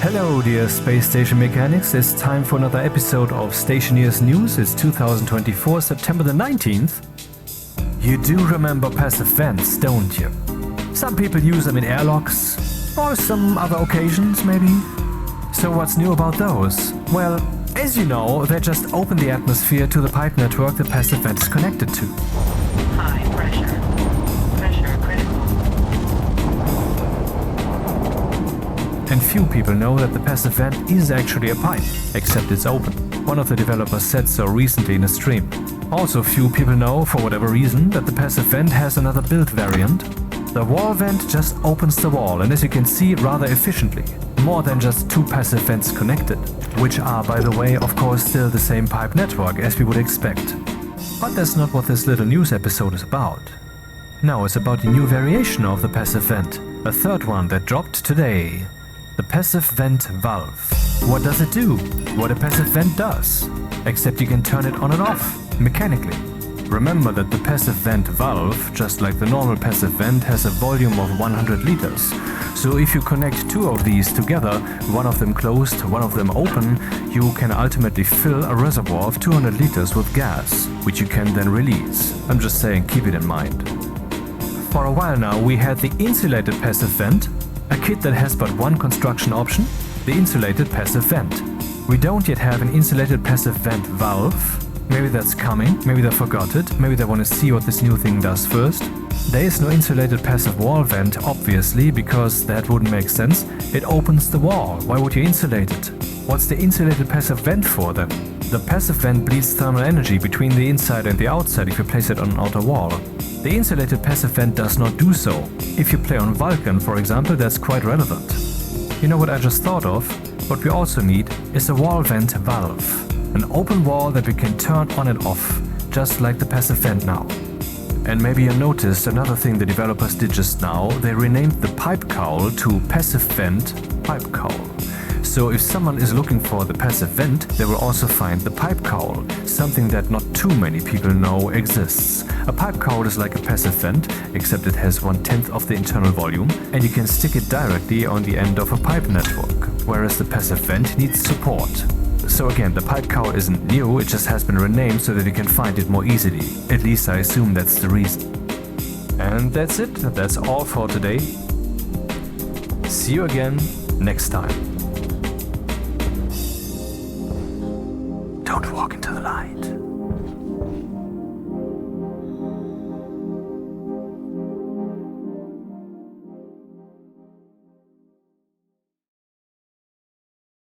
Hello dear space station mechanics, it's time for another episode of Stationeers News. It's 2024, September the 19th. You do remember passive vents, don't you? Some people use them in airlocks, or some other occasions maybe. So what's new about those? Well, as you know, they just open the atmosphere to the pipe network the passive vent is connected to. High pressure. Pressure critical. And few people know that the passive vent is actually a pipe, except it's open. One of the developers said so recently in a stream. Also few people know, for whatever reason, that the passive vent has another build variant. The wall vent just opens the wall, and as you can see, rather efficiently. More than just two passive vents connected, which are, by the way, of course still the same pipe network as we would expect. But that's not what this little news episode is about. No, it's about a new variation of the passive vent, a third one that dropped today. The passive vent valve. What does it do? What a passive vent does. Except you can turn it on and off, mechanically. Remember that the passive vent valve, just like the normal passive vent, has a volume of 100 liters. So if you connect two of these together, one of them closed, one of them open, you can ultimately fill a reservoir of 200 liters with gas, which you can then release. I'm just saying, keep it in mind. For a while now we had the insulated passive vent, a kit that has but one construction option, the insulated passive vent. We don't yet have an insulated passive vent valve. Maybe that's coming, maybe they forgot it, maybe they want to see what this new thing does first. There is no insulated passive wall vent, obviously, because that wouldn't make sense. It opens the wall, why would you insulate it? What's the insulated passive vent for then? The passive vent bleeds thermal energy between the inside and the outside if you place it on an outer wall. The insulated passive vent does not do so. If you play on Vulkan, for example, that's quite relevant. You know what I just thought of? What we also need is a wall vent valve. An open wall that we can turn on and off, just like the passive vent now. And maybe you noticed another thing the developers did just now, they renamed the Pipe Cowl to Passive Vent Pipe Cowl. So if someone is looking for the passive vent, they will also find the Pipe Cowl, something that not too many people know exists. A pipe cowl is like a passive vent, except it has 1/10 of the internal volume, and you can stick it directly on the end of a pipe network, whereas the passive vent needs support. So again, the Pipe Cowl isn't new, it just has been renamed so that you can find it more easily. At least I assume that's the reason. And that's it, that's all for today. See you again next time.